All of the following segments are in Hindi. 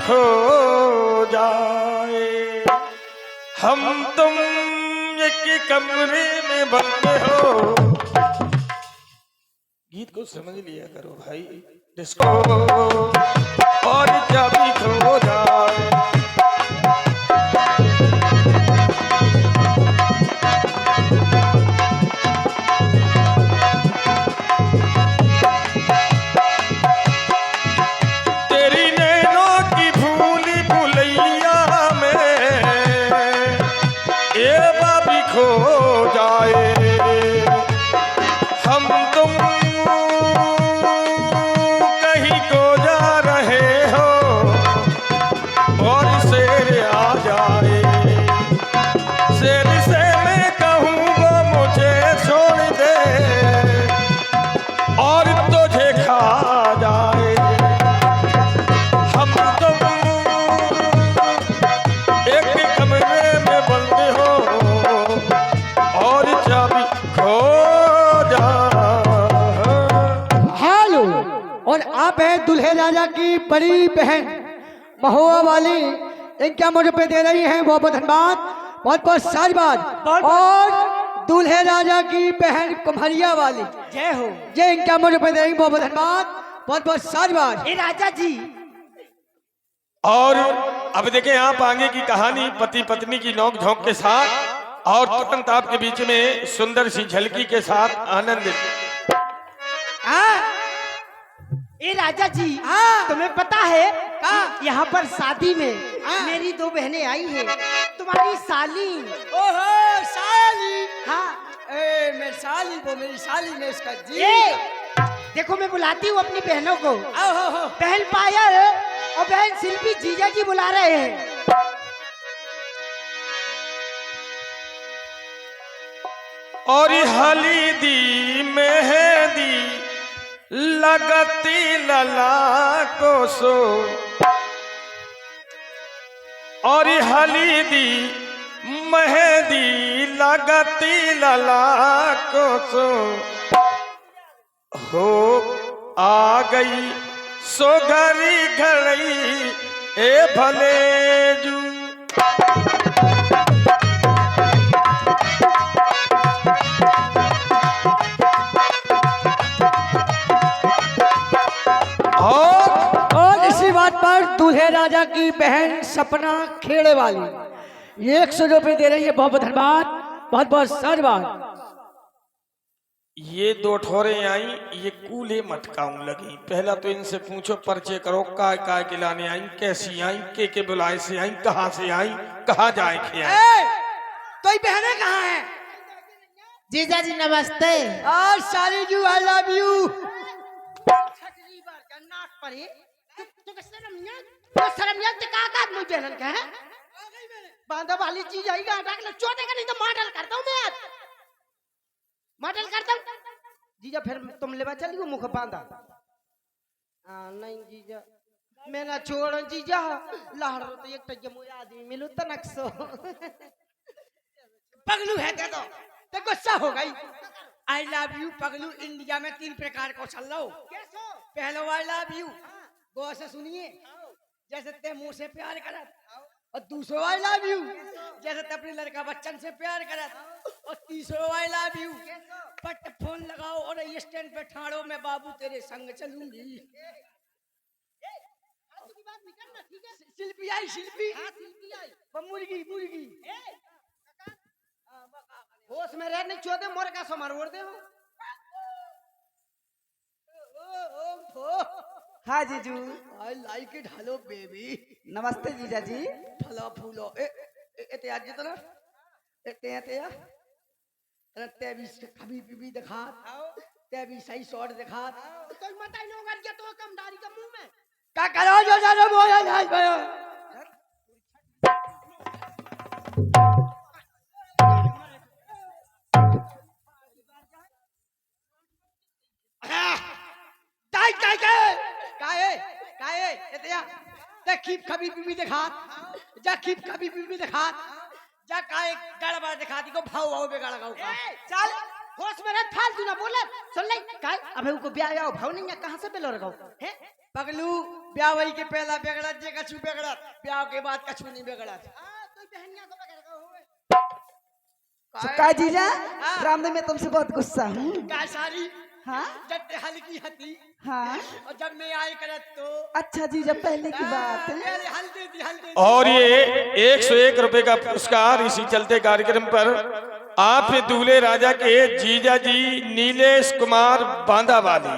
खो जाए। हम तुम एक कमरे में बंद हो। गीत को समझ लिया करो भाई। डिस्को और चाबी खो जाए। तेरी नैनों की भूली भुलैया में ये बाबी खो जाए। हम तुम कहीं को जा रहे हो और शेर आ जाए। शेर से मैं कहूँ वो मुझे छोड़ दे और तुझे खा जाए। हम तुम एक कमरे में बंद हो और चाबी खो जाए। हेलो, और आप हैं दूल्हे राजा की बड़ी बहन महुआ वाली। इनका मुझे पे दे रही हैं बहुत बहुत धन्यवाद, बहुत बहुत साधुवाद। और दूल्हे राजा की बहन कुम्हरिया वाली जय हो। ये इनका मुझे पे दे रही बहुत बहुत धन्यवाद, बहुत बहुत साधुवाद। ए राजा जी, और अब देखें आप आगे की कहानी पति पत्नी की नोक झोंक के साथ, और तुरंत आपके बीच में सुंदर सी झलकी के साथ आनंद। ए राजा जी, तुम्हें पता है यहाँ पर शादी में मेरी दो बहनें आई हैं। तुम्हारी साली। ओहो साली। हाँ, मेरी साली वो मेरी साली ने इसका जी। देखो मैं बुलाती हूँ अपनी बहनों को। ओहो, बहन पायल और बहन शिल्पी जीजा जी बुला रहे हैं। और हल्दी मेहंदी लगती लला को सो। और हल्दी मेहंदी लगती लला को सो। हो आ गई सो घरी घड़ी ए भले जू। और इसी बात पर दूल्हे राजा की बहन सपना खेड़े वाली 100 रुपये दे रही है। बहुत बहुत धन्यवाद, बहुत बहुत साधुवाद। ये दो ठोरे आई, ये कूले मटकाऊं लगी। पहला तो इनसे पूछो, परिचय करो, काय के लाने आई, कैसी आई, के बुलाए से आई, कहाँ से आई, कहाँ जाए खे आई। तो ये बहनें कहाँ हैं? जीजा जी नमस्ते। और साली जी आई लव यू। बांधा वाली चीज आई चोटेगा नहीं तो मॉडल करता हूँ मैं आज। मॉडल करता हूँ जीजा। फिर तुम लेवा चलियो मुख बांधा। नहीं जीजा मैं ना छोड़ जीजा। लहर तो एक टक मुझे आदमी मिलू तनकसो। पगलू है दे दो तो गुस्सा हो गई। आई लव यू पगलू इंडिया में 3 प्रकार को चल रहा हो। पहलो आई लव यू गौ से सुनिए, जैसे ते मुंह से प्यार करत। और दूसरो आई लव यू जैसे ते अपने लड़का बच्चन से प्यार करत। और तीसरो आई लव यू पट फोन लगाओ और स्टैंड पे ठाड़ो, मैं बाबू तेरे संग चलूंगी। शिल्पी आई, शिल्पी मुर्गी मुर्गी। होश में रह नहीं चोदे मोर का समार ओढ़ दे हो। हाँ जीजू, I like it. Hello baby. नमस्ते जीजा जी। फलो फूलो ए आज तो ना ते ते भी कभी भी दिखा, ते भी सही शॉट दिखा। तो मत आई लोग गया तो कम दाढ़ी का मुंह में का करो जो जानो बोला जाए भयो। कभी भी दिखा जा, कभी भी दिखा जा। काय गड़बड़ दिखा दी को भाव भाव बेगाड़ गाओ का। चल होश में रह, फालतू ना बोले। सुन ले काय अबे उनको ब्याह आओ भाव नहीं है, कहां से बेलो रगाओ है। पगलू ब्याह वही के पहला बिगड़ा जे कछु बिगड़ा ब्याह के बाद कछु नहीं बिगड़ा का जीजा हाँ। रामदेव मैं तुमसे बहुत गुस्सा हूँ। का सारी हाँ जब ते हल्की हती हाँ और जब मैं आई करत तो अच्छा जीजा पहले की बात है। पहले हल्दी दी हल्दी और ये 101 रुपए का पुरस्कार इसी चलते कार्यक्रम पर आप दूल्हे राजा के जीजा जी नीलेश कुमार बांदावाली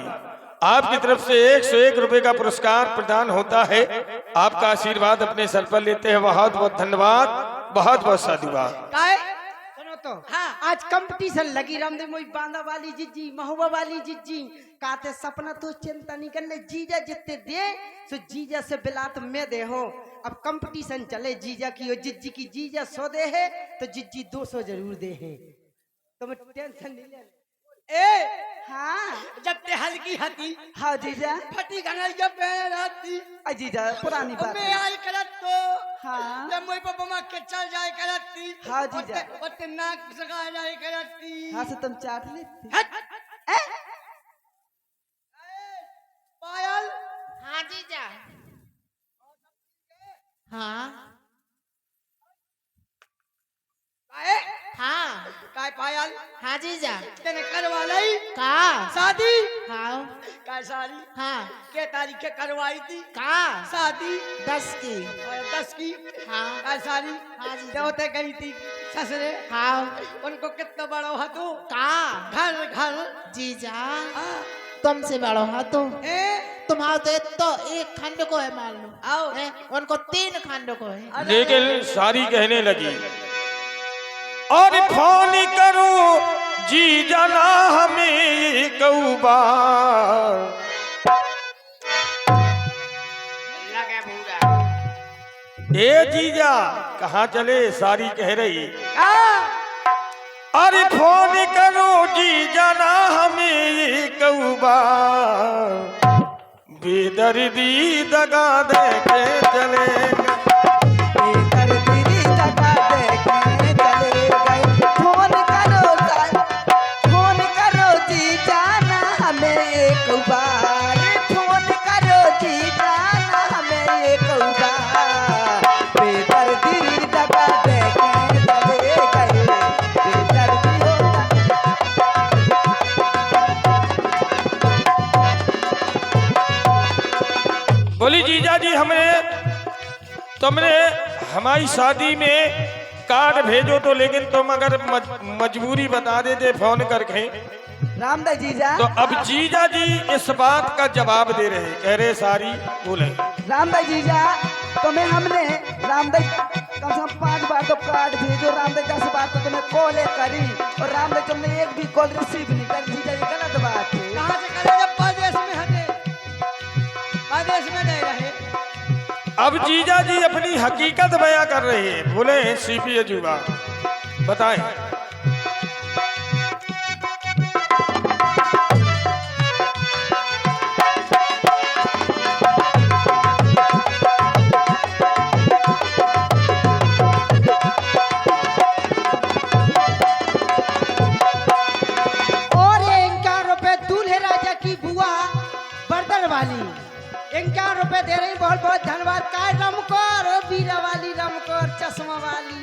आपकी तरफ से 101 रुपए का पुरस्कार प्रदान होता है। आपका आशीर्वाद अपने सर पर लेते हैं। बहुत बहुत धन्यवाद, बहुत बहुत साधुवाद। काहे सुनो तो हाँ। आज कंपटीशन लगी रामदेव मोई बांदा वाली जिज्जी महुआ वाली जिज्जी कहते सपना तो चिंता नहीं करने जीजा जितने दे सो जीजा से बिलात में दे हो। अब कंपटीशन चले जीजा की और जिज्जी की जीजा 100 दे है तो जिज्जी 200 जरूर दे है। तुम टेंशन नहीं ले। ए हाँ जब ते हल्की हती हाँ जीजा फटी गनल जब पहन रहती जीजा पुरानी और बात मैं है। आई करत तो हाँ जब मोई पापा मां के चल जाए करती हाँ जीजा। और ते नाक सगा जाए करती हाँ से तुम चाट लेते हट ए? पायल हाँ जीजा। हाँ काहे हाँ काय पायल हाँ जीजा। तेने करवा लई का शादी हाँ काय सारी हाँ के तारीख के करवाई थी का शादी 10 की 10 की हाँ काय सारी हाँ जी। देवते गई थी ससुरे हाँ उनको कितना बड़ा हुआ तू का घर घर जीजा हाँ। तुमसे बड़ो हाँ तो ए तुम्हारा तो एक खंड को है मान लो आओ है, उनको 3 खंड को है। अरे, लेकिन सारी कहने लगी और फोन करो जी जाना हमें कऊबा लगे भूरा ए जीजा कहाँ चले सारी कह रही आ, अरे फोन करो जी जाना हमें कऊबा बेदर्दी दगा दे के चले फोन करो जी जाना हमें एक बार फोन करो जी जाना हमें एक बार बेदर्दी दगा दे के चले गए बेदर्दी होता बोली जीजा जी तुमने हमारी शादी में कार्ड भेजो तो लेकिन तुम अगर मजबूरी बता देते फोन करके रामदास जीजा तो अब जीजा जी इस बात का जवाब दे रहे कह रहे सारी बोले रामदास जीजा तुम्हें हमने रामदास कम से कम 5 बार तो कार्ड भेजो रामदास 10 बार तो तुम्हें कॉल करी और रामदास तुमने एक भी कॉल रिसीव नहीं करी जीजा ये गलत बात है। कहाँ से करे जब परदेश में हटे परदेश में नहीं रहे अब जीजा जी अपनी हकीकत बयां कर रहे हैं बोले सीपी अजूबा बताएं और ये 51 रुपए दूल्हे राजा की बुआ बर्दर वाली 51 रुपए दे रही बहुत बहुत धन्यवाद। काय रमकोर बीरा वाली रमकोर चश्मा वाली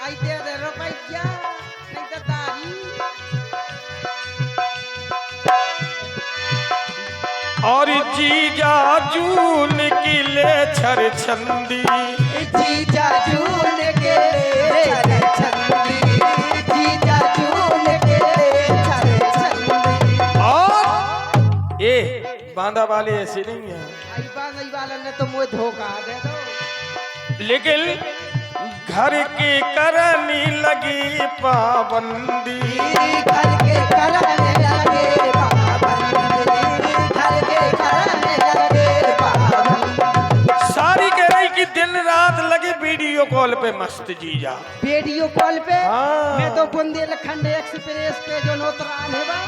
आई दे रुपया नहीं तो तारी और जीजा जून की ले छर छंदी जीजा जून के छरे छंदी जीजा जून के छरे छंदी और ये बांदा वाले ऐसे नहीं है आई बांगई वाला ने तो मुझे धोखा दे दो लेकिन घर की करनी लगी पाबंदी घर के करने लगे पाबंदी घर के करने लगे पाबंदी सारी कह रही कि दिन रात लगे वीडियो कॉल पे मस्त जीजा वीडियो कॉल पे हाँ। मैं तो बुंदेलखंड एक्सप्रेस पे जो नोतरान है बा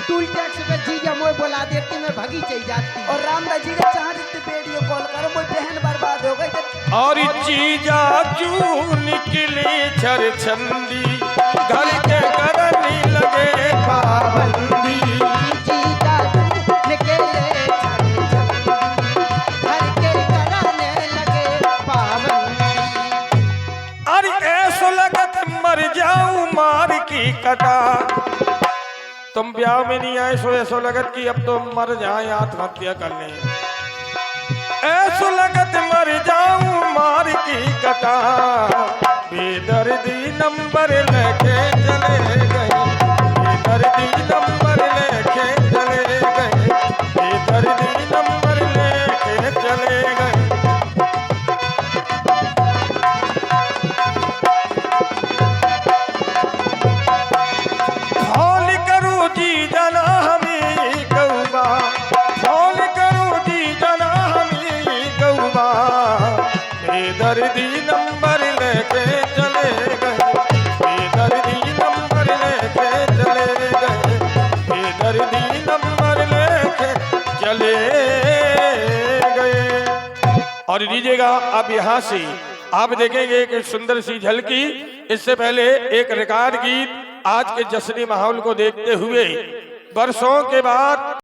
टूल टैक्स पे जीजा मोय बुला देती मैं भगी चली जाती और रामदास जी ने चाह देते वीडियो कॉल करो मोय बहन बर्बाद हो गई और जीजा जून की ले छर छंदी घर के करनी लगे पाबंदी जीजा निकले छरे छंदी तुम ब्याह में नहीं आए सो ऐसो लगत कि अब तो मर जाए आत्महत्या कर लें। ऐसो लगत मर जाऊं मार की कटा, बेदर्दी नंबर लेके चले गए, बेदर्दी नंबर लेके चले गए, बेदर्दी नंबर लेके चले गए। फौल करूं जी जना हमी गौबा, फौल करूं जी जना हमी गौबा, बेदर्दी नंबर लेके चले गए, बेदर्दी नंबर लेके चले गए, बेदर्दी नंबर लेके चले गए। और लीजिएगा अब यहाँ से आप देखेंगे एक सुंदर सी झलकी। इससे पहले एक रिकॉर्ड गीत आज के जश्नी माहौल को देखते हुए, बरसों के बाद